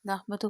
نحمده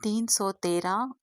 313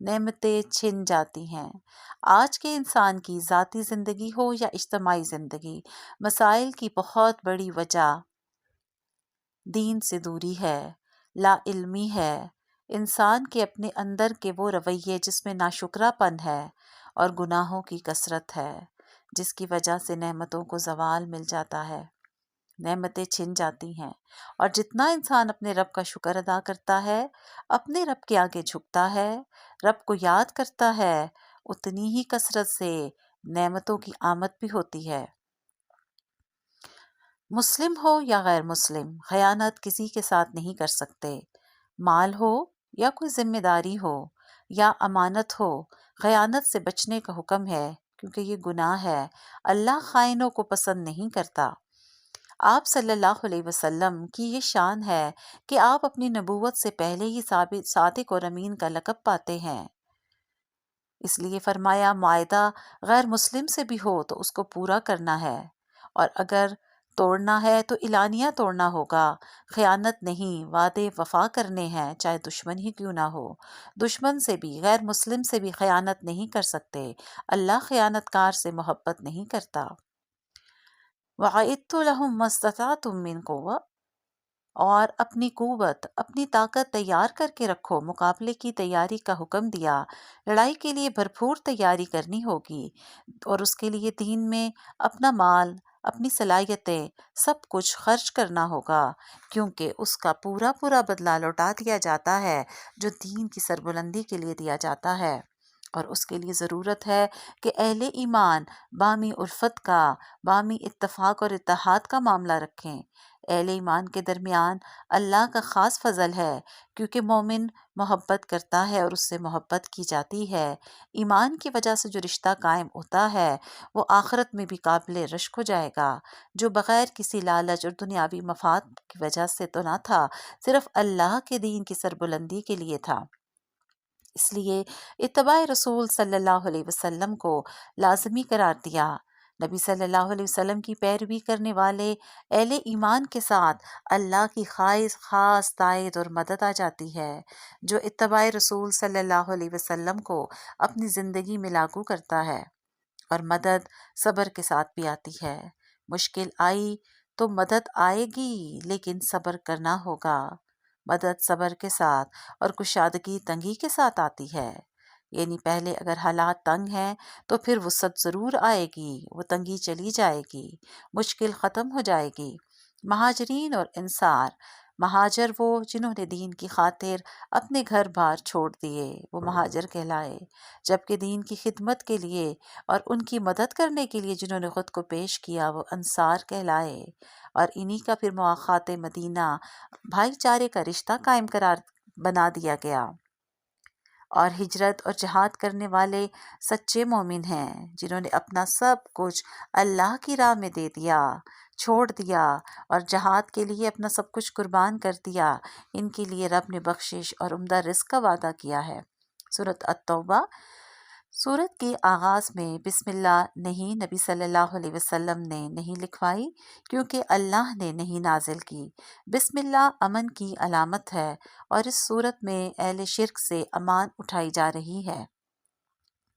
نعمتیں چھن جاتی ہیں۔ آج کے انسان کی ذاتی زندگی ہو یا اجتماعی زندگی، مسائل کی بہت بڑی وجہ دین سے دوری ہے، لا علمی ہے، انسان کے اپنے اندر کے وہ رویے جس میں ناشکرا پن ہے اور گناہوں کی کثرت ہے، جس کی وجہ سے نعمتوں کو زوال مل جاتا ہے، نعمتیں چھن جاتی ہیں۔ اور جتنا انسان اپنے رب کا شکر ادا کرتا ہے، اپنے رب کے آگے جھکتا ہے، رب کو یاد کرتا ہے، اتنی ہی کثرت سے نعمتوں کی آمد بھی ہوتی ہے۔ مسلم ہو یا غیر مسلم، خیانت کسی کے ساتھ نہیں کر سکتے۔ مال ہو یا کوئی ذمہ داری ہو یا امانت ہو، خیانت سے بچنے کا حکم ہے، کیونکہ یہ گناہ ہے۔ اللہ خائنوں کو پسند نہیں کرتا۔ آپ صلی اللہ علیہ وسلم کی یہ شان ہے کہ آپ اپنی نبوت سے پہلے ہی صادق اور امین کا لقب پاتے ہیں۔ اس لیے فرمایا معاہدہ غیر مسلم سے بھی ہو تو اس کو پورا کرنا ہے، اور اگر توڑنا ہے تو اعلانیہ توڑنا ہوگا، خیانت نہیں، وعدے وفا کرنے ہیں، چاہے دشمن ہی کیوں نہ ہو۔ دشمن سے بھی، غیر مسلم سے بھی خیانت نہیں کر سکتے۔ اللہ خیانت کار سے محبت نہیں کرتا۔ وَأَعِدُّ لَهُم مَّا اسْتَطَعْتُم مِّن قُوَّةٍ، اور اپنی قوت، اپنی طاقت تیار کر کے رکھو۔ مقابلے کی تیاری کا حکم دیا، لڑائی کے لیے بھرپور تیاری کرنی ہوگی، اور اس کے لیے دین میں اپنا مال، اپنی صلاحیتیں، سب کچھ خرچ کرنا ہوگا، کیونکہ اس کا پورا پورا بدلہ لوٹا دیا جاتا ہے جو دین کی سربلندی کے لیے دیا جاتا ہے۔ اور اس کے لیے ضرورت ہے کہ اہل ایمان باہمی الفت کا، باہمی اتفاق اور اتحاد کا معاملہ رکھیں۔ اہل ایمان کے درمیان اللہ کا خاص فضل ہے، کیونکہ مومن محبت کرتا ہے اور اس سے محبت کی جاتی ہے۔ ایمان کی وجہ سے جو رشتہ قائم ہوتا ہے وہ آخرت میں بھی قابل رشک ہو جائے گا، جو بغیر کسی لالچ اور دنیاوی مفاد کی وجہ سے تو نہ تھا، صرف اللہ کے دین کی سربلندی کے لیے تھا۔ اس لیے اتباع رسول صلی اللہ علیہ وسلم کو لازمی قرار دیا۔ نبی صلی اللہ علیہ وسلم کی پیروی کرنے والے اہل ایمان کے ساتھ اللہ کی خاص تائید اور مدد آ جاتی ہے۔ جو اتباع رسول صلی اللہ علیہ وسلم کو اپنی زندگی میں لاگو کرتا ہے، اور مدد صبر کے ساتھ بھی آتی ہے۔ مشکل آئی تو مدد آئے گی، لیکن صبر کرنا ہوگا۔ مدد صبر کے ساتھ اور کشادگی تنگی کے ساتھ آتی ہے، یعنی پہلے اگر حالات تنگ ہیں تو پھر وسعت ضرور آئے گی، وہ تنگی چلی جائے گی، مشکل ختم ہو جائے گی۔ مہاجرین اور انصار، مہاجر وہ جنہوں نے دین کی خاطر اپنے گھر بار چھوڑ دیے، وہ مہاجر کہلائے، جبکہ دین کی خدمت کے لیے اور ان کی مدد کرنے کے لیے جنہوں نے خود کو پیش کیا وہ انصار کہلائے، اور انہی کا پھر مواخات مدینہ بھائی چارے کا رشتہ قائم بنا دیا گیا۔ اور ہجرت اور جہاد کرنے والے سچے مومن ہیں، جنہوں نے اپنا سب کچھ اللہ کی راہ میں دے دیا، چھوڑ دیا، اور جہاد کے لیے اپنا سب کچھ قربان کر دیا۔ ان کے لیے رب نے بخشش اور عمدہ رزق کا وعدہ کیا ہے۔ سورۃ التوبہ۔ سورت کے آغاز میں بسم اللہ نہیں نبی صلی اللہ علیہ وسلم نے نہیں لکھوائی، کیونکہ اللہ نے نہیں نازل کی۔ بسم اللہ امن کی علامت ہے، اور اس صورت میں اہل شرک سے امان اٹھائی جا رہی ہے۔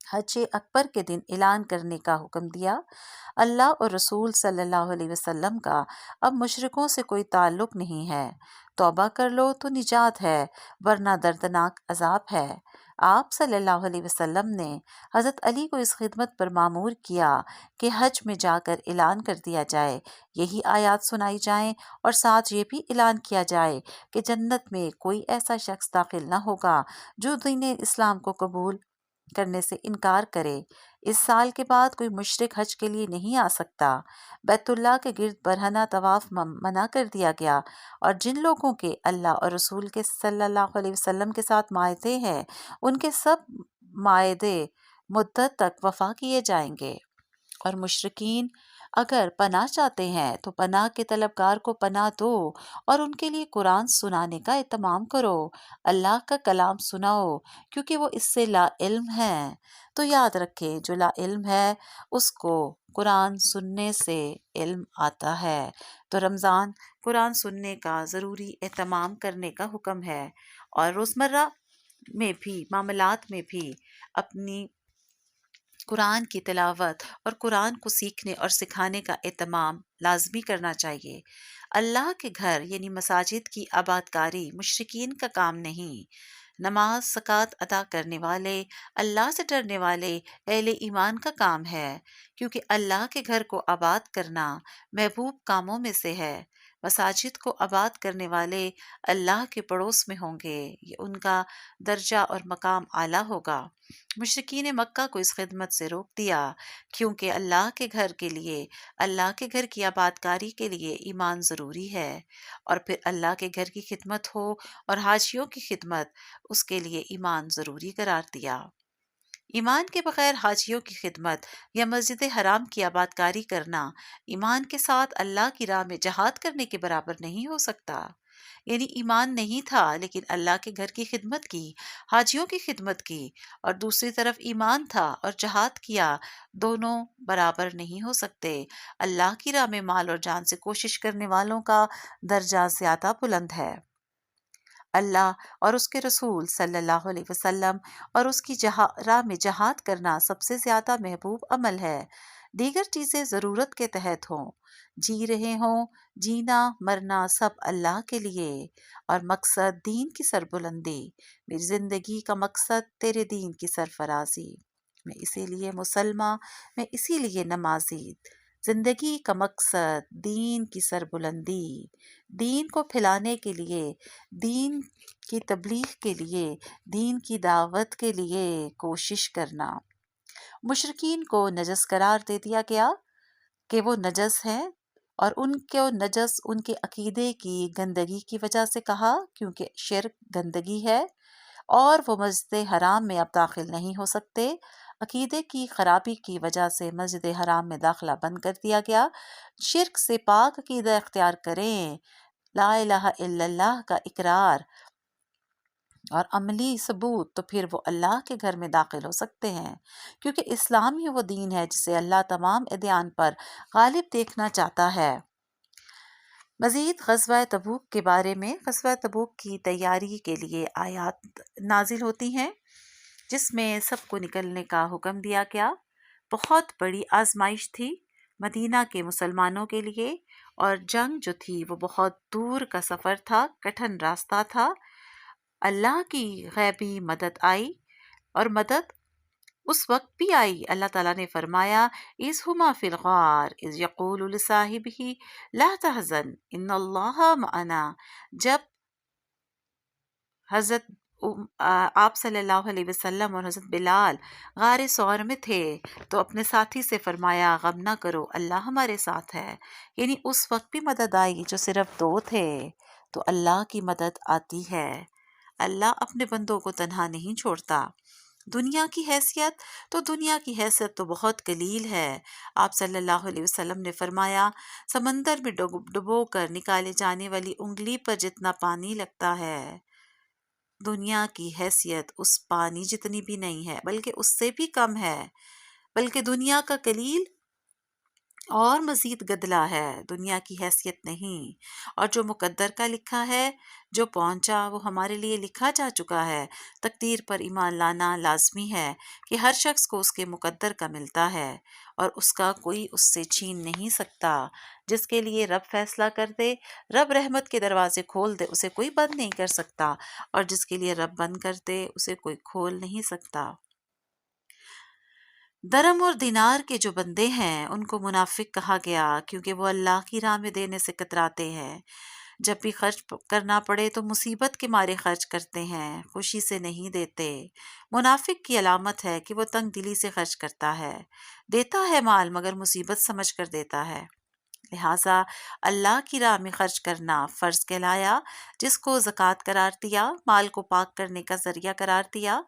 حج اکبر کے دن اعلان کرنے کا حکم دیا۔ اللہ اور رسول صلی اللہ علیہ وسلم کا اب مشرکوں سے کوئی تعلق نہیں ہے۔ توبہ کر لو تو نجات ہے، ورنہ دردناک عذاب ہے۔ آپ صلی اللہ علیہ وسلم نے حضرت علی کو اس خدمت پر مامور کیا کہ حج میں جا کر اعلان کر دیا جائے، یہی آیات سنائی جائیں، اور ساتھ یہ بھی اعلان کیا جائے کہ جنت میں کوئی ایسا شخص داخل نہ ہوگا جو دین اسلام کو قبول کرنے سے انکار کرے۔ اس سال کے بعد کوئی مشرک حج کے لیے نہیں آ سکتا۔ بیت اللہ کے گرد برہنہ طواف منع کر دیا گیا، اور جن لوگوں کے اللہ اور رسول کے صلی اللہ علیہ وسلم کے ساتھ معاہدے ہیں، ان کے سب معاہدے مدت تک وفا کیے جائیں گے۔ اور مشرکین اگر پناہ چاہتے ہیں تو پناہ کے طلبگار کو پناہ دو، اور ان کے لیے قرآن سنانے کا اہتمام کرو، اللہ کا کلام سناؤ، کیونکہ وہ اس سے لا علم ہیں۔ تو یاد رکھے، جو لا علم ہے اس کو قرآن سننے سے علم آتا ہے۔ تو رمضان قرآن سننے کا ضروری اہتمام کرنے کا حکم ہے، اور روزمرہ میں بھی معاملات میں بھی اپنی قرآن کی تلاوت اور قرآن کو سیکھنے اور سکھانے کا اہتمام لازمی کرنا چاہیے۔ اللہ کے گھر یعنی مساجد کی آباد کاری مشرکین کا کام نہیں۔ نماز زکوٰۃ ادا کرنے والے، اللہ سے ڈرنے والے اہل ایمان کا کام ہے، کیونکہ اللہ کے گھر کو آباد کرنا محبوب کاموں میں سے ہے۔ مساجد کو آباد کرنے والے اللہ کے پڑوس میں ہوں گے، یہ ان کا درجہ اور مقام اعلیٰ ہوگا۔ مشرکین مکہ کو اس خدمت سے روک دیا، کیونکہ اللہ کے گھر کی آباد کاری کے لیے ایمان ضروری ہے، اور پھر اللہ کے گھر کی خدمت ہو اور حاجیوں کی خدمت، اس کے لیے ایمان ضروری قرار دیا۔ ایمان کے بغیر حاجیوں کی خدمت یا مسجد حرام کی آباد کاری کرنا ایمان کے ساتھ اللہ کی راہ میں جہاد کرنے کے برابر نہیں ہو سکتا۔ یعنی ایمان نہیں تھا لیکن اللہ کے گھر کی خدمت کی، حاجیوں کی خدمت کی، اور دوسری طرف ایمان تھا اور جہاد کیا، دونوں برابر نہیں ہو سکتے۔ اللہ کی راہ میں مال اور جان سے کوشش کرنے والوں کا درجہ زیادہ بلند ہے۔ اللہ اور اس کے رسول صلی اللہ علیہ وسلم اور اس کی راہ میں جہاد کرنا سب سے زیادہ محبوب عمل ہے۔ دیگر چیزیں ضرورت کے تحت ہوں، جی رہے ہوں، جینا مرنا سب اللہ کے لیے، اور مقصد دین کی سربلندی۔ میری زندگی کا مقصد تیرے دین کی سرفرازی، میں اسی لیے مسلمہ، میں اسی لیے نمازی۔ زندگی کا مقصد دین کی سربلندی، دین کو پھیلانے کے لیے، دین کی تبلیغ کے لیے، دین کی دعوت کے لیے کوشش کرنا۔ مشرکین کو نجس قرار دے دیا گیا کہ وہ نجس ہیں، اور ان کو نجس ان کے عقیدے کی گندگی کی وجہ سے کہا، کیونکہ شرک گندگی ہے اور وہ مسجد حرام میں اب داخل نہیں ہو سکتے۔ عقیدے کی خرابی کی وجہ سے مسجد حرام میں داخلہ بند کر دیا گیا۔ شرک سے پاک عقیدہ اختیار کریں، لا الہ الا اللہ کا اقرار اور عملی ثبوت، تو پھر وہ اللہ کے گھر میں داخل ہو سکتے ہیں، کیونکہ اسلام ہی وہ دین ہے جسے اللہ تمام ادیان پر غالب دیکھنا چاہتا ہے۔ مزید غزوہ تبوک کے بارے میں، غزوہ تبوک کی تیاری کے لیے آیات نازل ہوتی ہیں جس میں سب کو نکلنے کا حکم دیا گیا۔ بہت بڑی آزمائش تھی مدینہ کے مسلمانوں کے لیے، اور جنگ جو تھی وہ بہت دور کا سفر تھا، کٹھن راستہ تھا۔ اللہ کی غیبی مدد آئی، اور مدد اس وقت بھی آئی۔ اللہ تعالیٰ نے فرمایا، اِذْ هُمَا فِي الْغَارِ اِذْ يَقُولُ لِصَاحِبِهِ لَا تَحْزَنْ إِنَّ اللَّهَ مَعَنَا، جب حضرت آپ صلی اللہ علیہ وسلم اور حضرت بلال غار ثور میں تھے تو اپنے ساتھی سے فرمایا، غم نہ کرو، اللہ ہمارے ساتھ ہے۔ یعنی اس وقت بھی مدد آئی جو صرف دو تھے، تو اللہ کی مدد آتی ہے۔ اللہ اپنے بندوں کو تنہا نہیں چھوڑتا۔ دنیا کی حیثیت تو بہت قلیل ہے۔ آپ صلی اللہ علیہ وسلم نے فرمایا، سمندر میں ڈبو کر نکالے جانے والی انگلی پر جتنا پانی لگتا ہے، دنیا کی حیثیت اس پانی جتنی بھی نہیں ہے، بلکہ اس سے بھی کم ہے، بلکہ دنیا کا قلیل اور مزید گدلا ہے، دنیا کی حیثیت نہیں۔ اور جو مقدر کا لکھا ہے، جو پہنچا وہ ہمارے لیے لکھا جا چکا ہے۔ تقدیر پر ایمان لانا لازمی ہے کہ ہر شخص کو اس کے مقدر کا ملتا ہے، اور اس کا کوئی اس سے چھین نہیں سکتا۔ جس کے لیے رب فیصلہ کر دے، رب رحمت کے دروازے کھول دے، اسے کوئی بند نہیں کر سکتا، اور جس کے لیے رب بند کر دے، اسے کوئی کھول نہیں سکتا۔ درم اور دینار کے جو بندے ہیں ان کو منافق کہا گیا، کیونکہ وہ اللہ کی راہ میں دینے سے کتراتے ہیں۔ جب بھی خرچ کرنا پڑے تو مصیبت کے مارے خرچ کرتے ہیں، خوشی سے نہیں دیتے۔ منافق کی علامت ہے کہ وہ تنگ دلی سے خرچ کرتا ہے، دیتا ہے مال مگر مصیبت سمجھ کر دیتا ہے۔ لہٰذا اللہ کی راہ میں خرچ کرنا فرض کہلایا، جس کو زکوٰۃ قرار دیا، مال کو پاک کرنے کا ذریعہ قرار دیا،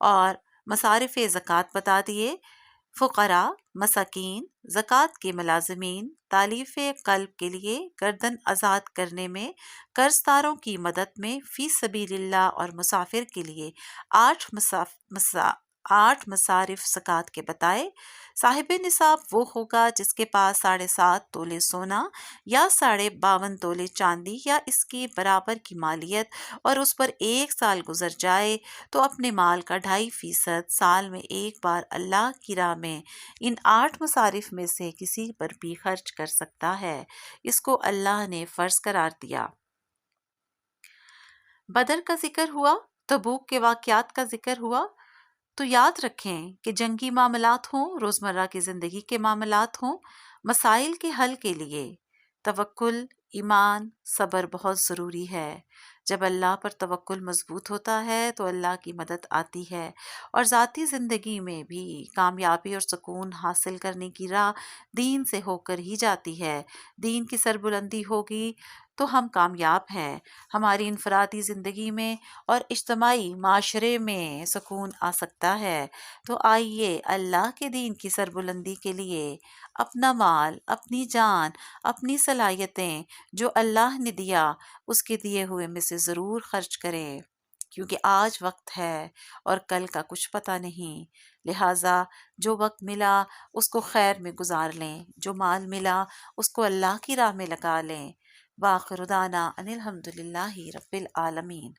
اور مصارف زکوٰۃ بتا دیے۔ فقراء، مساکین، زکوٰۃ کے ملازمین، تالیف قلب کے لیے، گردن آزاد کرنے میں، قرض داروں کی مدد میں، فی سبیل اللہ اور مسافر کے لیے 8 8 مصارف زکوٰۃ کے بتائے۔ صاحب نصاب وہ ہوگا جس کے پاس 7.5 تولے سونا یا 52.5 تولے چاندی یا اس کی برابر کی مالیت اور اس پر 1 سال گزر جائے تو اپنے مال کا 2.5% سال میں ایک بار اللہ کی راہ میں ان 8 مصارف میں سے کسی پر بھی خرچ کر سکتا ہے۔ اس کو اللہ نے فرض قرار دیا۔ بدر کا ذکر ہوا، تبوک کے واقعات کا ذکر ہوا، تو یاد رکھیں کہ جنگی معاملات ہوں، روزمرہ کی زندگی کے معاملات ہوں، مسائل کے حل کے لیے توکل، ایمان، صبر بہت ضروری ہے۔ جب اللہ پر توکل مضبوط ہوتا ہے تو اللہ کی مدد آتی ہے اور ذاتی زندگی میں بھی کامیابی اور سکون حاصل کرنے کی راہ دین سے ہو کر ہی جاتی ہے۔ دین کی سربلندی ہوگی تو ہم کامیاب ہیں۔ ہماری انفرادی زندگی میں اور اجتماعی معاشرے میں سکون آ سکتا ہے۔ تو آئیے اللہ کے دین کی سربلندی کے لیے اپنا مال، اپنی جان، اپنی صلاحیتیں جو اللہ نے دیا اس کے دیے ہوئے میں سے ضرور خرچ کریں، کیونکہ آج وقت ہے اور کل کا کچھ پتہ نہیں۔ لہٰذا جو وقت ملا اس کو خیر میں گزار لیں، جو مال ملا اس کو اللہ کی راہ میں لگا لیں۔ وآخر دعوانا ان الحمد للہ رب العالمین۔